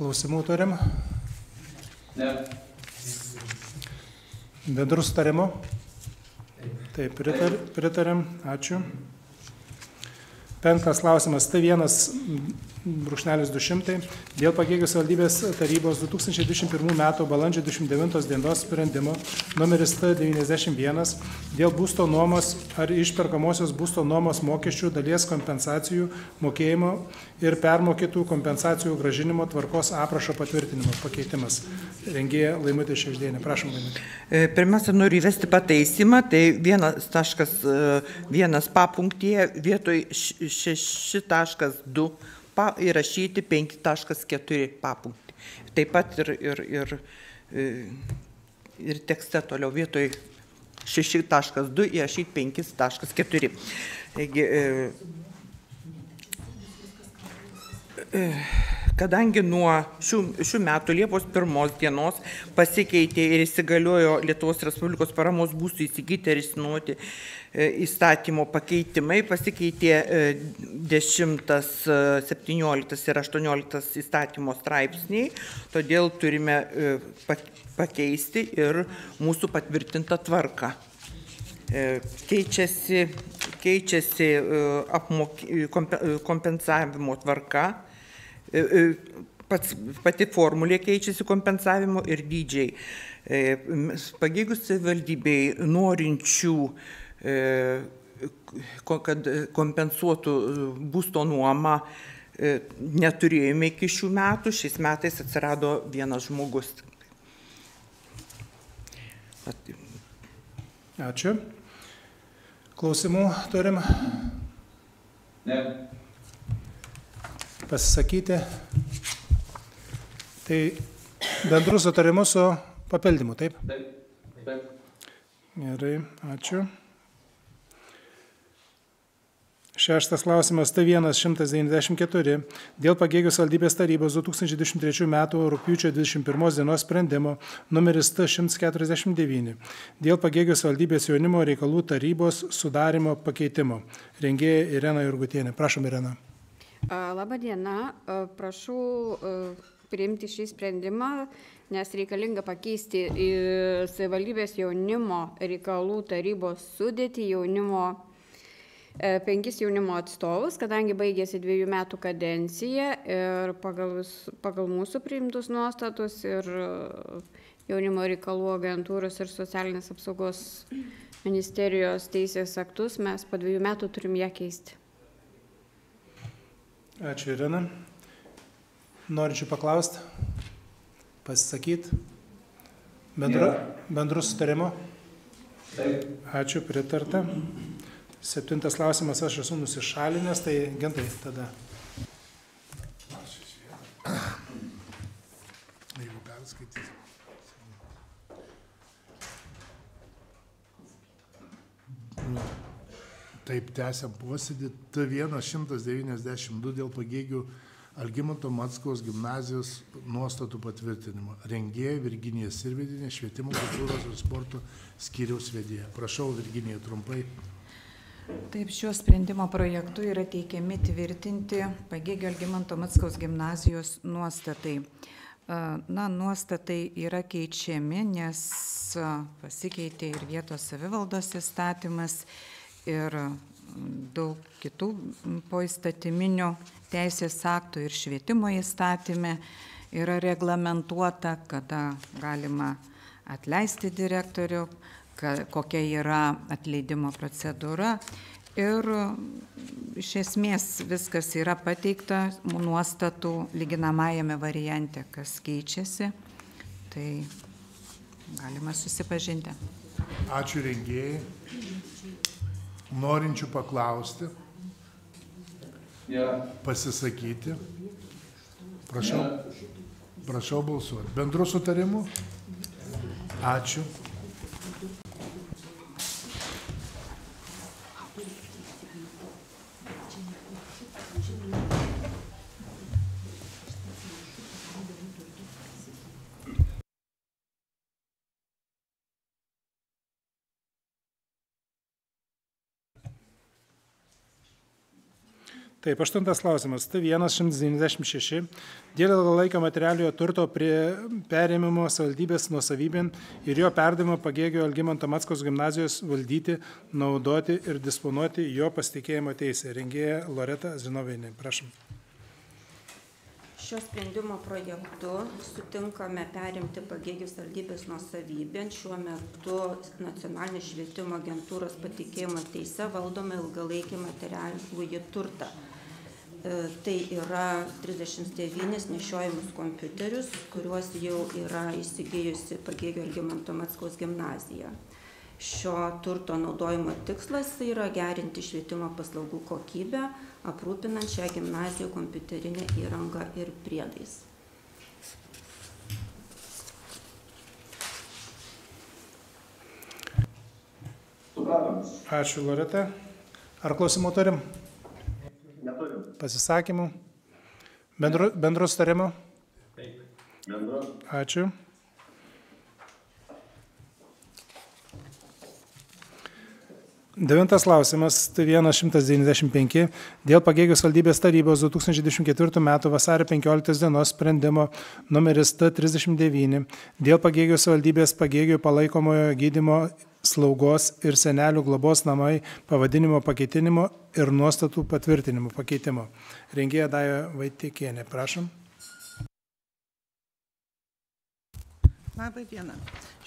Klausimų turim? Ne. Bendrų sutarimų? Taip, pritarėm. Ačiū. 5 klausimas. T1-200 dėl Pagėgių savivaldybės tarybos 2021 m. balandžio 29 dienos sprendimo numeris T91 dėl būsto nuomos ar išperkamosios būsto nuomos mokesčių dalies kompensacijų mokėjimo ir permokėtų kompensacijų grąžinimo tvarkos aprašo patvirtinimo pakeitimas. Rengėja Laimutė Šegždienė. Prašom, Laimutė. Pirmiausia, noriu įvesti pataisymą, tai 1.1 papunktyje vietoj 6.2 įrašyti 5.4 papunktį. Taip pat ir tekste toliau vietoj 6.2 įrašyti 5.4. Taigi, kadangi nuo šių metų Liepos 1 dienos pasikeitė ir įsigaliojo Lietuvos Respublikos paramos būstui įsigyti ir išsinuomoti įstatymo pakeitimai, pasikeitė 10, 17 ir 18 įstatymo straipsniai, todėl turime pakeisti ir mūsų patvirtintą tvarką. Keičiasi kompensavimo tvarka, pati formulė keičiasi kompensavimo ir dydžiai. Pagėgių savivaldybei norinčių, kad kompensuotų būsto nuomą, neturėjome iki šių metų, šiais metais atsirado vienas žmogus. Ačiū. Klausimų turim? Ne. Pasisakyti. Tai bendrų sutarimų su papildymu, taip? Taip. Gerai, ačiū. 6 klausimas T1-194 dėl Pagėgių savivaldybės tarybos 2023 m. rugpjūčio 21 dienos sprendimo numeris T149 dėl Pagėgių savivaldybės jaunimo reikalų tarybos sudarimo pakeitimo. Rengėja Irena Jurgutienė. Prašom, Irena. Labą dieną. Prašau priimti šį sprendimą, nes reikalinga pakeisti savivaldybės jaunimo reikalų tarybos sudėtį 5 jaunimo atstovus, kadangi baigėsi 2 metų kadencija ir pagal mūsų priimtus nuostatus ir jaunimo reikalų agentūros ir socialinės apsaugos ministerijos teisės aktus mes po 2 metų turim ją keisti. Ačiū, Irena. Norinčių paklausti, pasisakyti. Bendrų sutarimo? Taip. Ačiū, pritarta. 7 klausimas, aš esu nusišalinęs, tai Gintai tada. Jeigu perskaitys. Taip, tęsiam posėdį. T1-192 dėl Pagėgių Algimanto Mackaus gimnazijos nuostatų patvirtinimo. Rengėja Virginija Sirvydinė, švietimo, kultūros ir sporto skyriaus vedėja. Prašau, Virginija, trumpai. Taip, šiuo sprendimo projektu yra teikiami tvirtinti Pagėgių Algimanto Mackaus gimnazijos nuostatai. Nuostatai yra keičiami, nes pasikeitė ir vietos savivaldos įstatymas ir daug kitų poįstatyminių teisės aktų ir švietimo įstatyme yra reglamentuota, kada galima atleisti direktorių, kokia yra atleidimo procedūra ir iš esmės viskas yra pateikta nuostatų lyginamajame variante, kas keičiasi, tai galima susipažinti. Ačiū rengėjai. Norinčių paklausti, pasisakyti. Prašau balsuoti. Bendrų sutarimų? Ačiū. Taip, 8 klausimas. T1 196. Dėl ilgalaikio materialiojo turto perėmimo savivaldybės nuosavybėn ir jo perdavimo Pagėgio Algimanto Mackaus gimnazijos valdyti, naudoti ir disponuoti jo pasitikėjimo teisę. Rengėja Loreta Zinovienė. Prašom. Šio sprendimo projektu sutinkame perimti Pagėgių savivaldybės nuosavybėn šiuo metu Nacionalinės švietimo agentūros patikėjimo teise valdoma ilgalaikį materialųjį turtą. Tai yra 39 nešiojimus kompiuterius, kuriuos jau yra įsigijusi Pagėgio Algimanto Mackaus gimnazija. Šio turto naudojimo tikslas yra gerinti švietimo paslaugų kokybę, aprūpinant šią gimnaziją kompiuterinę įrangą ir priedais. Supratomas. Ačiū, Loreta. Ar klausimų turim? Neturim. Pasisakymų? Bendro sutarimo? Taip. Bendro. Ačiū. Devintas klausimas, T1 195, dėl Pagėgių savivaldybės tarybos 2024 m. vasario 15 dienos sprendimo numeris T39 dėl Pagėgių savivaldybės Pagėgių palaikomojo gydymo slaugos ir senelių globos namai pavadinimo pakeitinimo ir nuostatų patvirtinimo pakeitimo. Rengėja Daiva Vaitikienė, prašom. Labą dieną.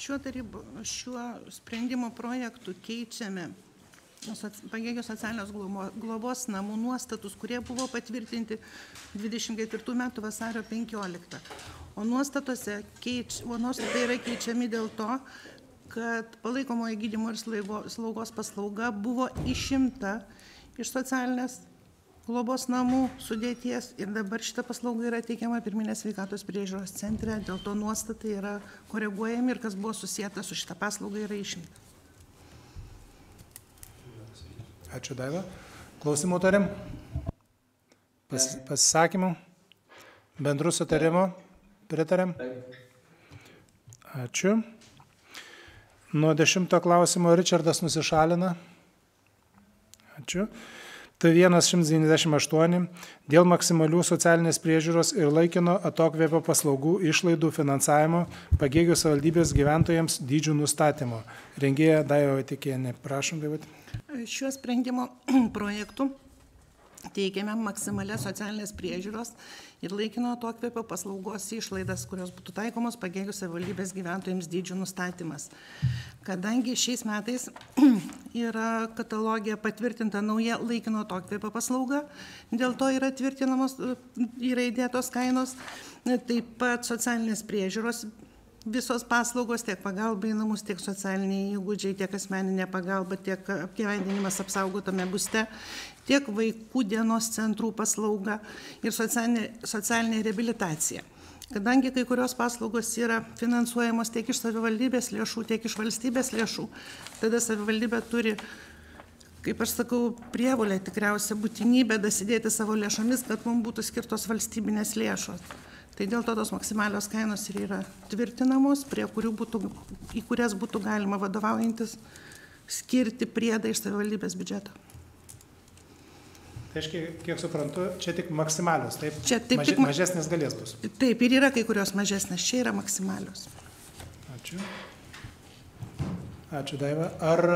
Šiuo sprendimo projektu keičiame Pagėgių socialinės globos namų nuostatus, kurie buvo patvirtinti 24 metų vasario 15. O nuostatai yra keičiami dėl to, kad palaikomojo gydymo ir slaugos paslauga buvo išimta iš socialinės globos namų sudėties ir dabar šita paslauga yra teikiama pirminės sveikatos priežiūros centre, dėl to nuostatai yra koreguojami ir kas buvo susijęta su šita paslauga yra išimta. Ačiū, Daiva. Klausimų turim? Pasisakymų? Bendrų sutarimo? Pritarėm? Ačiū. Nuo 10 klausimo Ričardas nusišalina. Ačiū. T1 198 dėl maksimalių socialinės priežiūros ir laikino atokvėpio paslaugų išlaidų finansavimo Pagėgių savivaldybės gyventojams dydžių nustatymo. Rengėja Daiva Vaitikienė. Prašom, Daivai. Šiuo sprendimo projektu teikiame maksimalės socialinės priežiūros ir laikino atokvėpio paslaugos išlaidas, kurios būtų taikomos Pagėgių savivaldybės gyventojams dydžių nustatymas. Kadangi šiais metais yra katalogija patvirtinta nauja laikino atokvėpio paslauga, dėl to yra tvirtinamos, yra įdėtos kainos, taip pat socialinės priežiūros visos paslaugos, tiek pagalba į namus, tiek socialiniai įgūdžiai, tiek asmeninė pagalba, tiek apgyvendinimas apsaugotame būste, tiek vaikų dienos centrų paslauga ir socialinė reabilitacija. Kadangi kai kurios paslaugos yra finansuojamos tiek iš savivaldybės lėšų, tiek iš valstybės lėšų, tada savivaldybė turi, kaip aš sakau, prievolę tikriausia būtinybę dasidėti savo lėšomis, kad mums būtų skirtos valstybinės lėšos. Tai dėl to tos maksimalios kainos ir yra tvirtinamos, į kurias būtų galima vadovaujantis skirti priedą iš savivaldybės biudžeto. Tai aiškiai, kiek suprantu, čia tik maksimalios, taip? Čia taip, mažesnės galės bus. Taip, ir yra kai kurios mažesnės, čia yra maksimalios. Ačiū. Ačiū, Daiva. Ar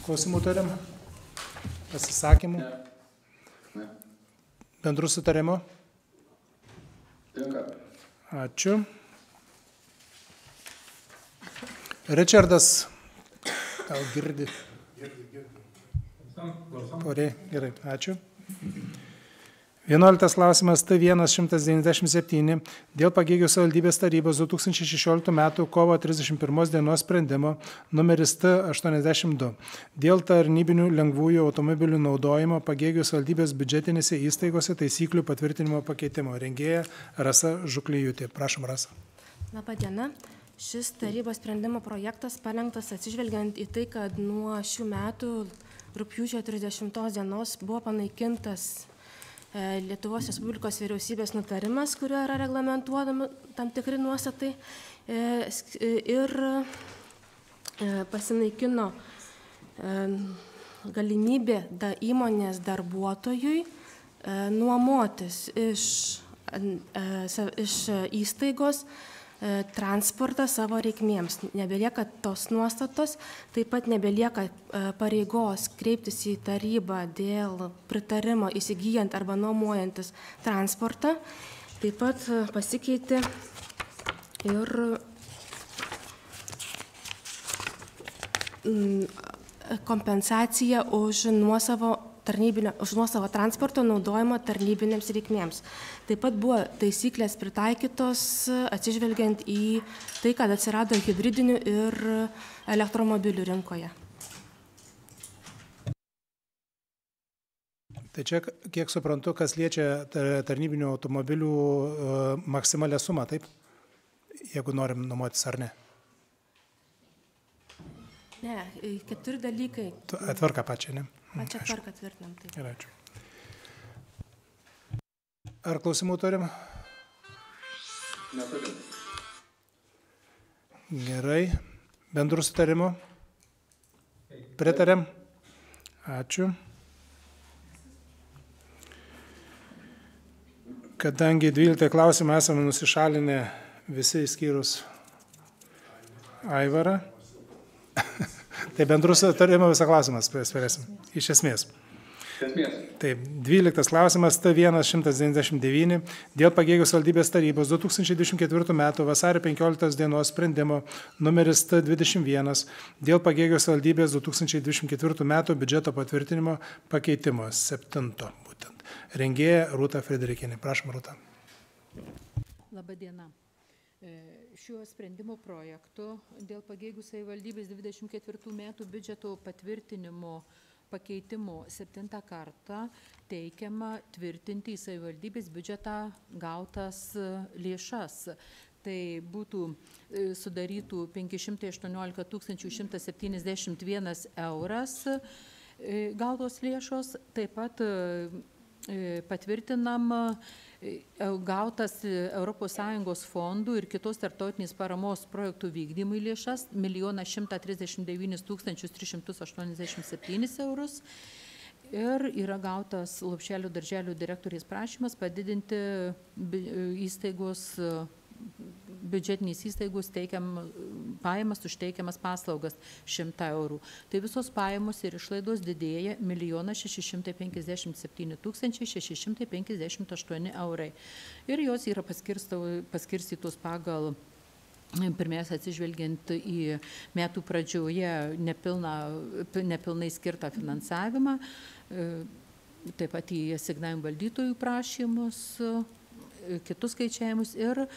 klausimų turim? Pasisakymų? Ne. Bendrų sutarimo? Tinka. Ačiū. Ričardas, gal girdi? Porė, gerai, ačiū. 11 klausimas T1 197 dėl Pagėgių savivaldybės tarybos 2016 m. kovo 31 dienos sprendimo numeris T82 dėl tarnybinių lengvųjų automobilių naudojimo Pagėgių savivaldybės biudžetinėse įstaigose taisyklių patvirtinimo pakeitimo. Rengėja Rasa Žuklijutė. Prašom, Rasa. Labą dieną. Šis tarybos sprendimo projektas parengtas atsižvelgiant į tai, kad nuo šių metų rugpjūčio 30 dienos buvo panaikintas Lietuvos Respublikos vyriausybės nutarimas, kuriuo yra reglamentuodami tam tikri nuostatai ir pasinaikino galimybė įmonės darbuotojui nuomotis iš įstaigos transportą savo reikmėms. Nebelieka tos nuostatos, taip pat nebelieka pareigos kreiptis į tarybą dėl pritarimo įsigyjant arba nuomojantis transportą. Taip pat pasikeitė ir kompensacija už nuosavo transporto naudojimo tarnybinėms reikmėms. Taip pat buvo taisyklės pritaikytos atsižvelgiant į tai, kad atsirado hibridinių ir elektromobilių rinkoje. Tai čia, kiek suprantu, kas liečia tarnybinių automobilių maksimalę sumą, taip? Jeigu norim nuomotis ar ne? Ne, 4 dalykai. Atvarka pačią, ne? Pačią tvarką tvirtinam. Gerai, ačiū. Ar klausimų turim? Neturim. Gerai. Bendrų sutarimų? Pritarėm? Ačiū. Kadangi 12 klausimą esame nusišalinę visi išskyrus Aivarą, tai bendrų sutarimų visą klausimą spręsim. Iš esmės. Taip, 12 klausimas T1-199 dėl Pagėgių savivaldybės tarybos 2024 m. vasario 15 dienos sprendimo numeris T21 dėl Pagėgių savivaldybės 2024 m. biudžeto patvirtinimo pakeitimo 7. būtent. Rengėja Rūta Frederikienė. Prašom, Rūta. Labadiena. Šiuo sprendimo projektu dėl Pagėgių savivaldybės 2024 metų biudžeto patvirtinimo pakeitimo 7 kartą teikiama tvirtinti į savivaldybės biudžetą gautas lėšas. Tai būtų sudarytų 518 171 euras gautos lėšos, taip pat patvirtinam gautas ES fondų ir kitos tarptautinės paramos projektų vykdymui lėšas 1 139 387 eurus ir yra gautas Lopšelių darželių direktorės prašymas padidinti biudžetinės įstaigos pajamas už teikiamas paslaugas 100 eurų. Tai visos pajamos ir išlaidos didėja 1 657 658 eurai. Ir jos yra paskirstytos pagal, pirmiausia, atsižvelgiant į metų pradžioje nepilnai skirtą finansavimą, taip pat į asignavimų valdytojų prašymus, kitus skaičiavimus ir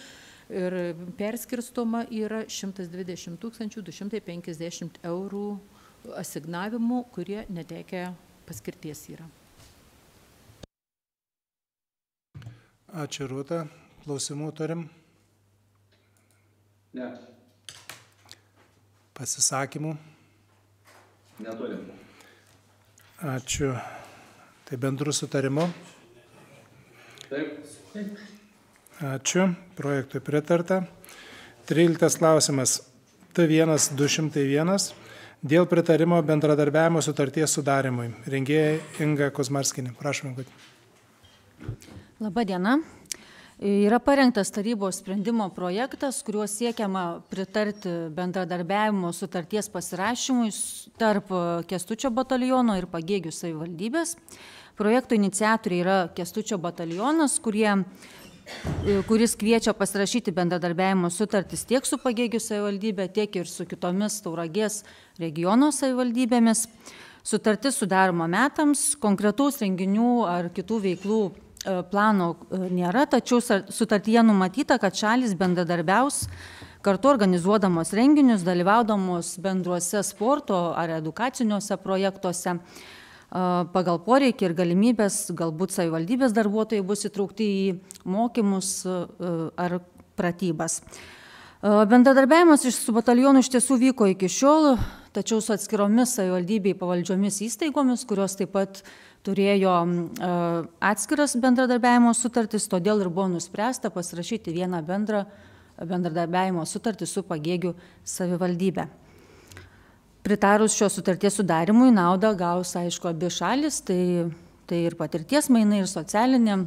perskirstoma yra 120 250 eurų asignavimų, kurie netekia paskirties yra. Ačiū, Rūta. Klausimų turim? Ne. Pasisakymų? Neturim. Ačiū. Tai bendrų sutarimų? Taip. Ačiū. Projektui pritarta. 13 klausimas T1-201 dėl pritarimo bendradarbiavimo sutarties sudarimui. Rengėja Inga Kozmarskinė. Prašom, Inga. Labadiena. Yra parengtas tarybos sprendimo projektas, kuriuo siekiama pritarti bendradarbiavimo sutarties pasirašymui tarp Kęstučio bataliono ir Pagėgių savivaldybės. Projekto iniciatoriai yra Kęstučio batalionas, kuris kviečia pasirašyti bendradarbiavimo sutartis tiek su Pagėgių savivaldybė, tiek ir su kitomis Tauragės regiono savivaldybėmis. Sutartis sudaroma metams, konkretaus renginių ar kitų veiklų plano nėra, tačiau sutartyje numatyta, kad šalys bendradarbiaus kartu organizuodamos renginius, dalyvaudamos bendruose sporto ar edukaciniuose projektuose. Pagal poreikį ir galimybės galbūt savivaldybės darbuotojai bus įtraukti į mokymus ar pratybas. Bendradarbiavimas su batalionu iš tiesų vyko iki šiol, tačiau su atskiromis savivaldybei pavaldžiomis įstaigomis, kurios taip pat turėjo atskiras bendradarbiavimo sutartis, todėl ir buvo nuspręsta pasirašyti vieną bendrą bendradarbiavimo sutartį su Pagėgių savivaldybė. Pritarus šios sutarties sudarimui naudą gaus, aišku, abi šalis, tai Tai ir patirties mainai, ir socialinė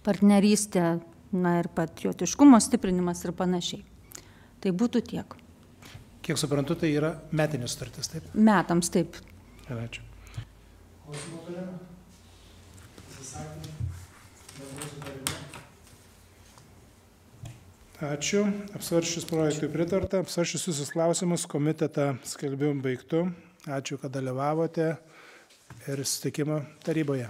partnerystė, na ir patriotiškumo stiprinimas ir panašiai. Tai būtų tiek. Kiek suprantu, tai yra metinis sutartis, taip? Metams, taip. Ačiū. Klausimų turime? Pasisakymai? Bendrų sutarimų? Ačiū. Apsvaršius projektui pritarta. Apsvaršius visus klausimus komitetą skelbiu baigtu. Ačiū, kad dalyvavote ir susitikimo taryboje.